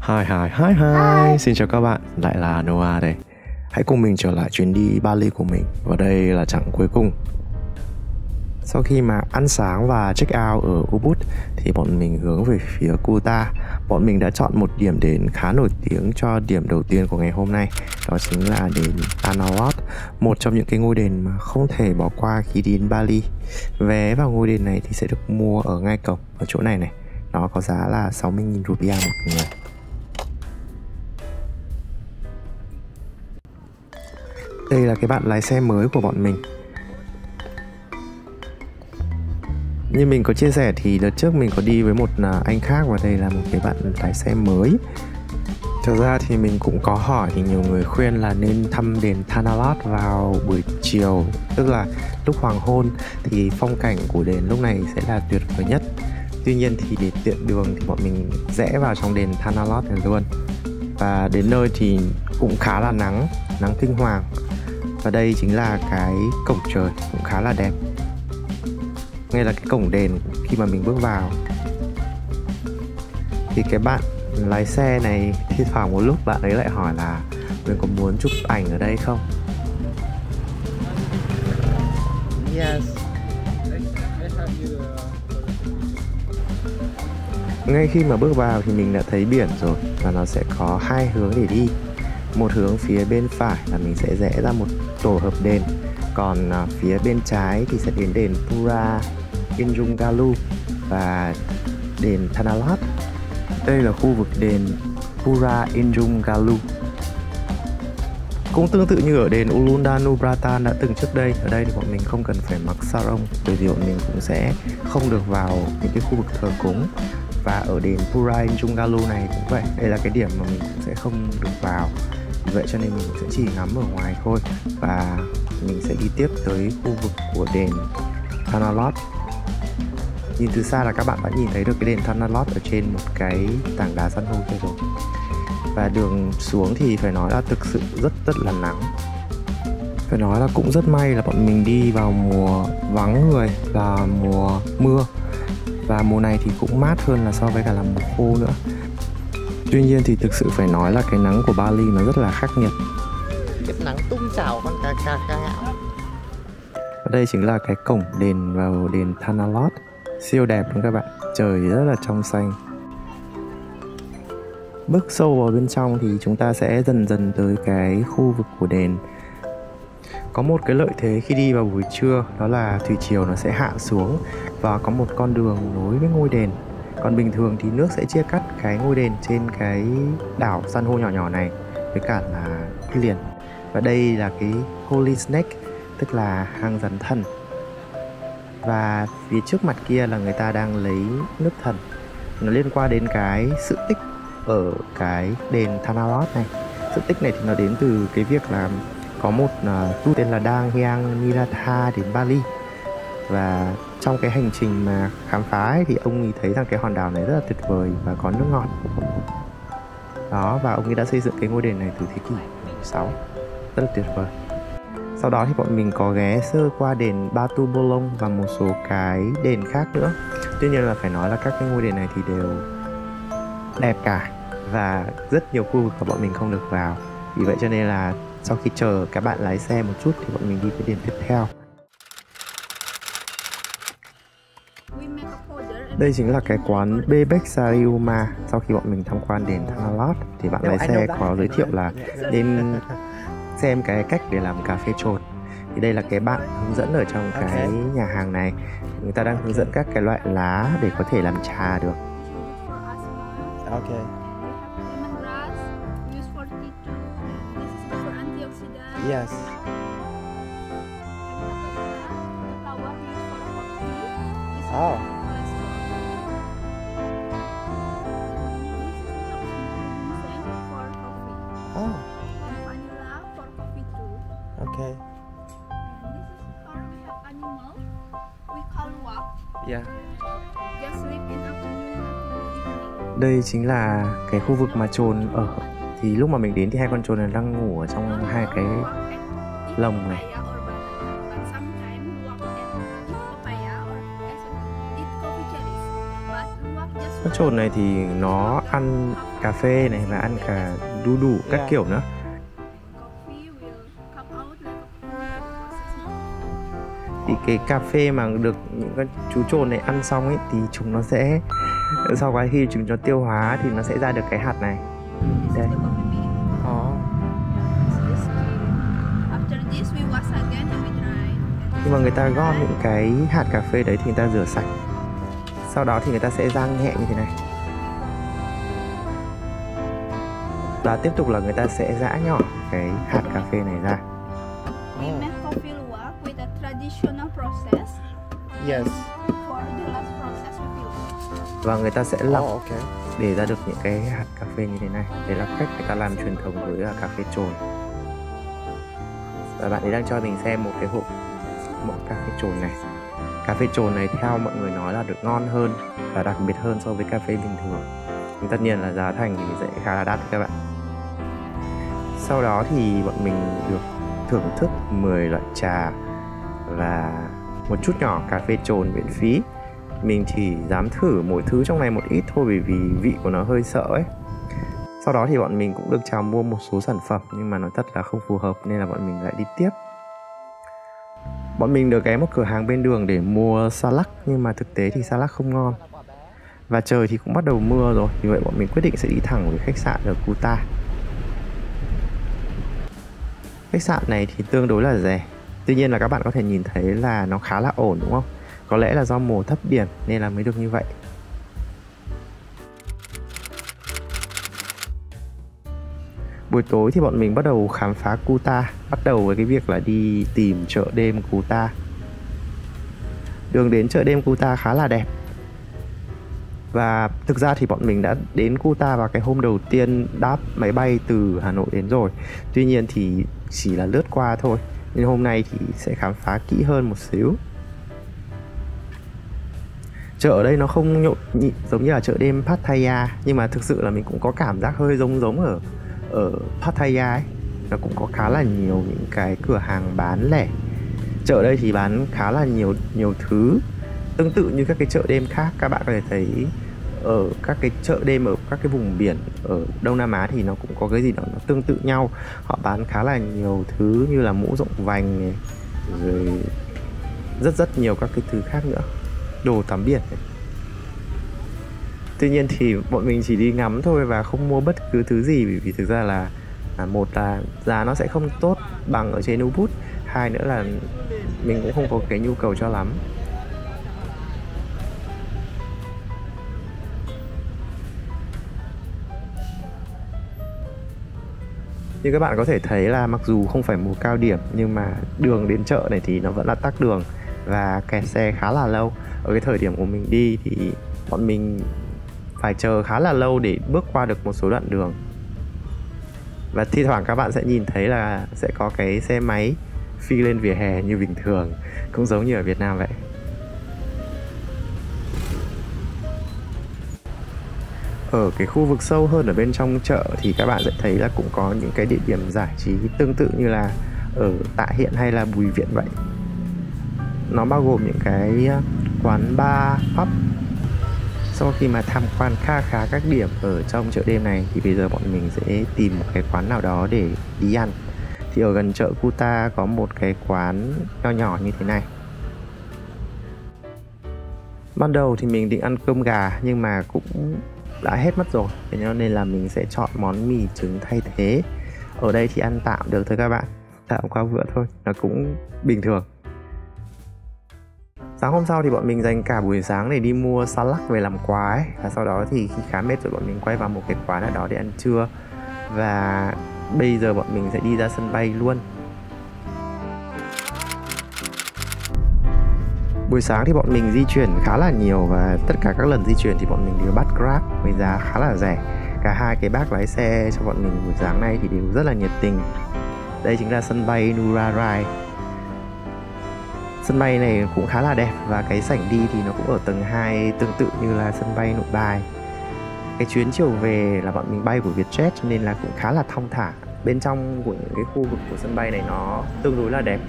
Hi. Xin chào các bạn, lại là Noah đây. Hãy cùng mình trở lại chuyến đi Bali của mình. Và đây là chặng cuối cùng. Sau khi mà ăn sáng và check out ở Ubud thì bọn mình hướng về phía Kuta. Bọn mình đã chọn một điểm đến khá nổi tiếng cho điểm đầu tiên của ngày hôm nay. Đó chính là đền Tanah Lot, một trong những cái ngôi đền mà không thể bỏ qua khi đi đến Bali. Vé vào ngôi đền này thì sẽ được mua ở ngay cổng, ở chỗ này này. Nó có giá là 60.000 rupiah một người. Đây là cái bạn lái xe mới của bọn mình. Như mình có chia sẻ thì đợt trước mình có đi với một anh khác, và đây là một cái bạn lái xe mới. Thực ra thì mình cũng có hỏi thì nhiều người khuyên là nên thăm đền Tanah Lot vào buổi chiều, tức là lúc hoàng hôn, thì phong cảnh của đền lúc này sẽ là tuyệt vời nhất. Tuy nhiên thì để tiện đường thì bọn mình rẽ vào trong đền Tanah Lot này luôn. Và đến nơi thì cũng khá là nắng kinh hoàng. Và đây chính là cái cổng trời cũng khá là đẹp. Ngay là cái cổng đền khi mà mình bước vào. Thì cái bạn lái xe này thi thoảng một lúc bạn ấy lại hỏi là mình có muốn chụp ảnh ở đây không? Yes. Ngay khi mà bước vào thì mình đã thấy biển rồi, và nó sẽ có hai hướng để đi. Một hướng phía bên phải là mình sẽ rẽ ra một tổ hợp đền, còn phía bên trái thì sẽ đến đền Pura Injungalu và đền Tanah Lot. Đây là khu vực đền Pura Injungalu. Cũng tương tự như ở đền Ulundanu Bratan đã từng trước đây. Ở đây thì bọn mình không cần phải mặc sarong, bởi vì bọn mình cũng sẽ không được vào những cái khu vực thờ cúng. Và ở đền Pura Injungalu này cũng vậy. Đây là cái điểm mà mình cũng sẽ không được vào. Vì vậy cho nên mình sẽ chỉ ngắm ở ngoài thôi. Và mình sẽ đi tiếp tới khu vực của đền Tanah Lot. Nhìn từ xa là các bạn đã nhìn thấy được cái đền Tanah Lot ở trên một cái tảng đá san hô kia rồi. Và đường xuống thì phải nói là thực sự rất là nắng. Phải nói là cũng rất may là bọn mình đi vào mùa vắng người và mùa mưa. Và mùa này thì cũng mát hơn là so với cả là mùa khô nữa. Tuy nhiên thì thực sự phải nói là cái nắng của Bali nó rất là khắc nghiệt. Cái nắng tung trào con cá ngạo. Và đây chính là cái cổng đền vào đền Tanah Lot. Siêu đẹp luôn các bạn. Trời rất là trong xanh. Bước sâu vào bên trong thì chúng ta sẽ dần tới cái khu vực của đền. Có một cái lợi thế khi đi vào buổi trưa, đó là thủy triều nó sẽ hạ xuống và có một con đường nối với ngôi đền. Còn bình thường thì nước sẽ chia cắt cái ngôi đền trên cái đảo san hô nhỏ này với cả là cái liền. Và đây là cái Holy Snake, tức là hang rắn thần. Và phía trước mặt kia là người ta đang lấy nước thần. Nó liên quan đến cái sự tích ở cái đền Tanah Lot này. Sự tích này thì nó đến từ cái việc là có một tu tên là Dang Hyang Niratha đến Bali. Và trong cái hành trình mà khám phá ấy, thì ông ấy thấy rằng cái hòn đảo này rất là tuyệt vời và có nước ngọt. Đó, và ông ấy đã xây dựng cái ngôi đền này từ thế kỷ 16. Rất là tuyệt vời. Sau đó thì bọn mình có ghé sơ qua đền Batu Bolong và một số cái đền khác nữa. Tuy nhiên là phải nói là các cái ngôi đền này thì đều đẹp cả, và rất nhiều khu vực mà bọn mình không được vào. Vì vậy cho nên là sau khi chờ các bạn lái xe một chút thì bọn mình đi cái đền tiếp theo. Đây chính là cái quán Bebek Sariuma. Sau khi bọn mình tham quan đền Tanah Lot thì bạn lái xe có giới thiệu là nên xem cái cách để làm cà phê trộn. Thì đây là cái bạn hướng dẫn ở trong cái nhà hàng này. Người ta đang hướng dẫn các cái loại lá để có thể làm trà được. Ok. Yes. Oh. Oh. Okay. Yeah. Đây chính là cái khu vực mà chồn ở. Thì lúc mà mình đến thì hai con chồn này đang ngủ ở trong hai cái lồng này. Con trồn này thì nó ăn cà phê này và ăn cả đu đủ các Yeah. kiểu nữa. Coffee will come out like a poo when the process. Thì cái cà phê mà được những con chú trồn này ăn xong ấy thì chúng nó sẽ, sau quá khi chúng nó tiêu hóa thì nó sẽ ra được cái hạt này. This Đây. is the coffee bean. Oh. This is the- After this we wash again and we dry. Nhưng mà người ta gom những cái hạt cà phê đấy thì người ta rửa sạch. Sau đó thì người ta sẽ rang nhẹ như thế này. Và tiếp tục là người ta sẽ giã nhỏ cái hạt cà phê này ra. We make coffee luwak with a traditional process. Yes. For the last process we will. Và người ta sẽ lọc Oh, okay. để ra được những cái hạt cà phê như thế này. Đấy là cách người ta làm truyền thống với cà phê trồn. Và bạn ấy đang cho mình xem một cái hộp cà phê trồn này. Cà phê trồn này theo mọi người nói là được ngon hơn và đặc biệt hơn so với cà phê bình thường. Nhưng tất nhiên là giá thành thì sẽ khá là đắt các bạn. Sau đó thì bọn mình được thưởng thức 10 loại trà và một chút nhỏ cà phê trồn miễn phí. Mình chỉ dám thử mỗi thứ trong này một ít thôi bởi vì vị của nó hơi sợ ấy. Sau đó thì bọn mình cũng được chào mua một số sản phẩm nhưng mà nói thật là không phù hợp nên là bọn mình lại đi tiếp. Bọn mình được ghé một cửa hàng bên đường để mua salad nhưng mà thực tế thì salad không ngon. Và trời thì cũng bắt đầu mưa rồi, vì vậy bọn mình quyết định sẽ đi thẳng về khách sạn ở Kuta. Khách sạn này thì tương đối là rẻ. Tuy nhiên là các bạn có thể nhìn thấy là nó khá là ổn đúng không? Có lẽ là do mùa thấp điểm nên là mới được như vậy. Buổi tối thì bọn mình bắt đầu khám phá Kuta, bắt đầu với cái việc là đi tìm chợ đêm Kuta. Đường đến chợ đêm Kuta khá là đẹp. Và thực ra thì bọn mình đã đến Kuta vào cái hôm đầu tiên đáp máy bay từ Hà Nội đến rồi. Tuy nhiên thì chỉ là lướt qua thôi. Nên hôm nay thì sẽ khám phá kỹ hơn một xíu. Chợ ở đây nó không nhộn nhịp giống như là chợ đêm Pattaya, nhưng mà thực sự là mình cũng có cảm giác hơi giống ở Pattaya ấy. Nó cũng có khá là nhiều những cái cửa hàng bán lẻ. Chợ ở đây thì bán khá là nhiều thứ tương tự như các cái chợ đêm khác. Các bạn có thể thấy ở các cái chợ đêm ở các cái vùng biển ở Đông Nam Á thì nó cũng có cái gì đó nó tương tự nhau. Họ bán khá là nhiều thứ như là mũ rộng vành này, rồi rất nhiều các cái thứ khác nữa, đồ tắm biển này. Tuy nhiên thì bọn mình chỉ đi ngắm thôi và không mua bất cứ thứ gì, vì thực ra là một là giá nó sẽ không tốt bằng ở trên Ubud, hai nữa là mình cũng không có cái nhu cầu cho lắm. Như các bạn có thể thấy là mặc dù không phải mùa cao điểm nhưng mà đường đến chợ này thì nó vẫn là tắc đường và kẹt xe khá là lâu. Ở cái thời điểm của mình đi thì bọn mình phải chờ khá là lâu để bước qua được một số đoạn đường. Và thi thoảng các bạn sẽ nhìn thấy là sẽ có cái xe máy phi lên vỉa hè như bình thường, cũng giống như ở Việt Nam vậy. Ở cái khu vực sâu hơn ở bên trong chợ thì các bạn sẽ thấy là cũng có những cái địa điểm giải trí tương tự như là ở Tạ Hiện hay là Bùi Viện vậy. Nó bao gồm những cái quán bar, pub. Sau khi mà tham quan khá các điểm ở trong chợ đêm này thì bây giờ bọn mình sẽ tìm một cái quán nào đó để đi ăn. Thì ở gần chợ Kuta có một cái quán nhỏ như thế này. Ban đầu thì mình định ăn cơm gà nhưng mà cũng đã hết mất rồi, thế nên là mình sẽ chọn món mì trứng thay thế. Ở đây thì ăn tạm được thôi các bạn, tạm qua bữa thôi, nó cũng bình thường. Sáng hôm sau thì bọn mình dành cả buổi sáng để đi mua salad về làm quà ấy. Và sau đó thì khi khá mệt rồi bọn mình quay vào một cái quán ở đó để ăn trưa. Và bây giờ bọn mình sẽ đi ra sân bay luôn. Buổi sáng thì bọn mình di chuyển khá là nhiều và tất cả các lần di chuyển thì bọn mình đều bắt Grab với giá khá là rẻ. Cả hai cái bác lái xe cho bọn mình buổi sáng nay thì đều rất là nhiệt tình. Đây chính là sân bay Ngurah Rai. Sân bay này cũng khá là đẹp và cái sảnh đi thì nó cũng ở tầng 2 tương tự như là sân bay Nội Bài. Cái chuyến chiều về là bọn mình bay của Vietjet cho nên là cũng khá là thong thả. Bên trong của những cái khu vực của sân bay này nó tương đối là đẹp.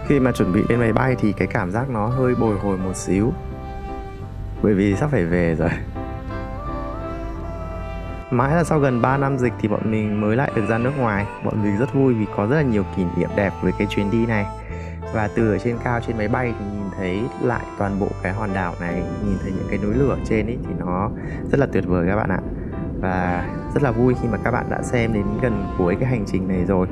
Khi mà chuẩn bị lên máy bay thì cái cảm giác nó hơi bồi hồi một xíu, bởi vì sắp phải về rồi. Mãi là sau gần 3 năm dịch thì bọn mình mới lại được ra nước ngoài. Bọn mình rất vui vì có rất là nhiều kỷ niệm đẹp với cái chuyến đi này. Và từ ở trên cao trên máy bay thì nhìn thấy lại toàn bộ cái hòn đảo này, nhìn thấy những cái núi lửa trên ấy thì nó rất là tuyệt vời các bạn ạ. Và rất là vui khi mà các bạn đã xem đến gần cuối cái hành trình này rồi.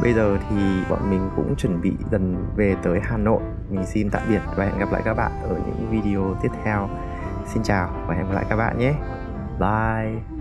Bây giờ thì bọn mình cũng chuẩn bị dần về tới Hà Nội. Mình xin tạm biệt và hẹn gặp lại các bạn ở những video tiếp theo. Xin chào và hẹn gặp lại các bạn nhé. Bye.